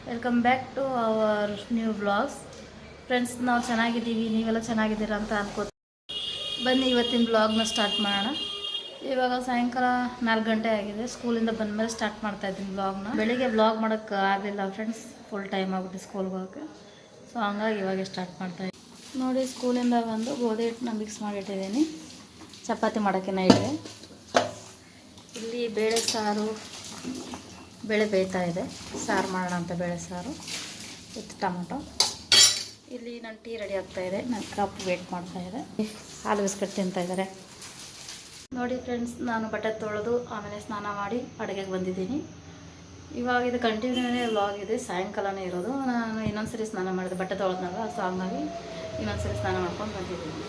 Welcome back to our new vlogs. Friends, ನಾವು ಚೆನ್ನಾಗಿದ್ದೀವಿ, ನೀವೆಲ್ಲ ಚೆನ್ನಾಗಿದ್ದೀರಾ ಅಂತ ಅನ್ಕೋತೀನಿ. ಬನ್ನಿ ಇವತ್ತಿನ ವ್ಲಾಗ್ನ ಸ್ಟಾರ್ಟ್ ಮಾಡೋಣ. ಇವಾಗ ಸಾಯಂಕಾಲ 4 ಗಂಟೆ ಆಗಿದೆ. ಸ್ಕೂಲಿಂದ ಬಂದಮೇಲೆ ಸ್ಟಾರ್ಟ್ ಮಾಡ್ತಾಯಿದ್ದೀನಿ ವ್ಲಾಗ್ನ. ಬೆಳಿಗ್ಗೆ ವ್ಲಾಗ್ ಮಾಡೋಕ್ಕೆ ಆಗಲಿಲ್ಲ ಫ್ರೆಂಡ್ಸ್, ಫುಲ್ ಟೈಮ್ ಆಗುತ್ತೆ ಸ್ಕೂಲ್ಗೆ ಹೋಗೋಕ್ಕೆ. ಸೊ ಹಂಗಾಗಿ ಇವಾಗ ಸ್ಟಾರ್ಟ್ ಮಾಡ್ತಾಯಿದ್ದೀನಿ. ನೋಡಿ, ಸ್ಕೂಲಿಂದ ಬಂದು ಗೋಧಿ ಹಿಟ್ಟನ್ನ ಮಿಕ್ಸ್ ಮಾಡಿಟ್ಟಿದ್ದೀನಿ. ಚಪಾತಿ ಮಾಡೋಕ್ಕೆ ಇಟ್ಟೆ. ಇಲ್ಲಿ ಬೇಳೆ ಸಾರು, ಬೇಳೆ ಬೇಯ್ತಾ ಇದೆ. ಸಾರು ಮಾಡೋಣ ಅಂತ ಬೇಳೆ ಸಾರು ವಿತ್ ಟೊಮೊಟೊ. ಇಲ್ಲಿ ನನ್ನ ಟೀ ರೆಡಿ ಆಗ್ತಾಯಿದೆ. ನನ್ನ ಕಪ್ ವೇಟ್ ಮಾಡ್ತಾಯಿದೆ. ಹಾಲು ಬಿಸ್ಕೆಟ್ ತಿಂತಾಯಿದ್ದಾರೆ. ನೋಡಿ ಫ್ರೆಂಡ್ಸ್, ನಾನು ಬಟ್ಟೆ ತೊಳೆದು ಆಮೇಲೆ ಸ್ನಾನ ಮಾಡಿ ಅಡುಗೆಗೆ ಬಂದಿದ್ದೀನಿ. ಇವಾಗ ಇದು ಕಂಟಿನ್ಯೂನೇ ವ್ಲಾಗ್ ಇದೆ. ಸಾಯಂಕಾಲನೇ ಇರೋದು. ನಾನು ಇನ್ನೊಂದ್ಸರಿ ಸ್ನಾನ ಮಾಡಿದೆ, ಬಟ್ಟೆ ತೊಳೆದ್ನಲ್ಲ, ಸೊ ಹಂಗಾಗಿ ಇನ್ನೊಂದ್ಸರಿ ಸ್ನಾನ ಮಾಡ್ಕೊಂಡು ಬಂದಿದ್ದೀನಿ.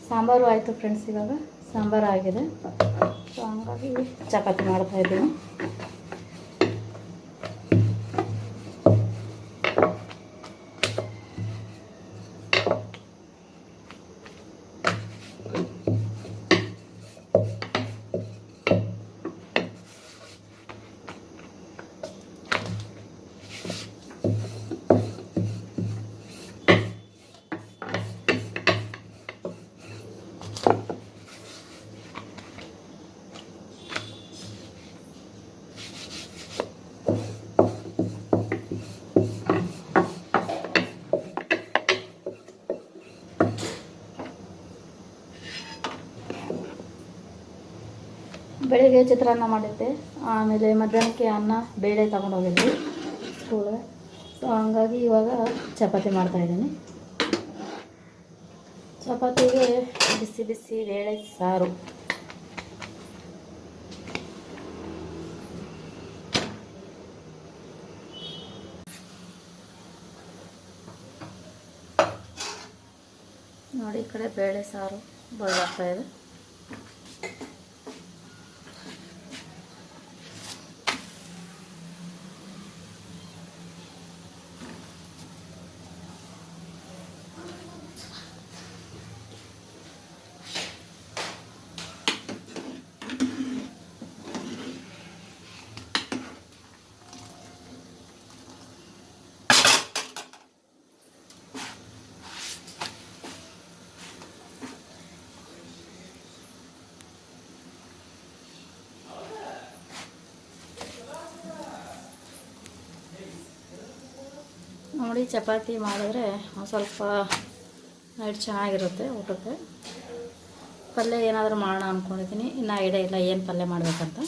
ಸಾಂಬಾರು ಆಯಿತು ಫ್ರೆಂಡ್ಸ್. ಇವಾಗ ಸಾಂಬಾರು ಆಗಿದೆ. ಸೊ ಹಂಗಾಗಿ ಚಪಾತಿ ಮಾಡ್ತಾಯಿದ್ದೀನಿ. ಬೆಳಿಗ್ಗೆ ಚಿತ್ರಾನ್ನ ಮಾಡಿದ್ದೆ. ಆಮೇಲೆ ಮಧ್ಯಾಹ್ನಕ್ಕೆ ಅನ್ನ ಬೇಳೆ ತಗೊಂಡು ಹೋಗಿದ್ವಿ ಸ್ಕೂಲ್ಗೆ. ಸೊ ಹಂಗಾಗಿ ಇವಾಗ ಚಪಾತಿ ಮಾಡ್ತಾಯಿದ್ದೀನಿ. ಚಪಾತಿಗೆ ಬಿಸಿ ಬಿಸಿ ಬೇಳೆ ಸಾರು. ನೋಡಿ, ಈ ಕಡೆ ಬೇಳೆ ಸಾರು ಬಾಯ್ಲ್ ಆಗ್ತಾಯಿದೆ. ನೋಡಿ, ಚಪಾತಿ ಮಾಡಿದ್ರೆ ಸ್ವಲ್ಪ ನೈಟ್ ಚೆನ್ನಾಗಿರುತ್ತೆ ಊಟಕ್ಕೆ. ಪಲ್ಯ ಏನಾದರೂ ಮಾಡೋಣ ಅಂದ್ಕೊಂಡಿದ್ದೀನಿ. ಇನ್ನೂ ಐಡಿಯಾ ಇಲ್ಲ ಏನು ಪಲ್ಯ ಮಾಡಬೇಕಂತ.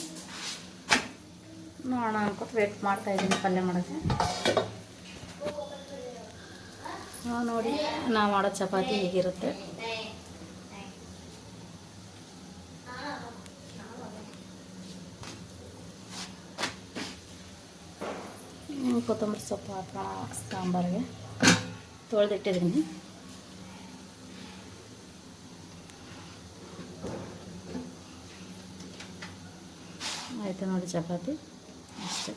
ನೋಡೋಣ ಅನ್ಕೊತ ವೇಟ್ ಮಾಡ್ತಾಯಿದ್ದೀನಿ ಪಲ್ಯ ಮಾಡೋಕ್ಕೆ. ನೋಡಿ, ನಾವು ಮಾಡೋ ಚಪಾತಿ ಹೀಗಿರುತ್ತೆ. ಕೊತ್ತಂಬರಿ ಸೊಪ್ಪು ಹಾಕೋಣ ಸಾಂಬಾರಿಗೆ. ತೊಳೆದಿಟ್ಟಿದ್ದೀನಿ. ಆಯಿತು ನೋಡಿ, ಚಪಾತಿ ಅಷ್ಟೇ.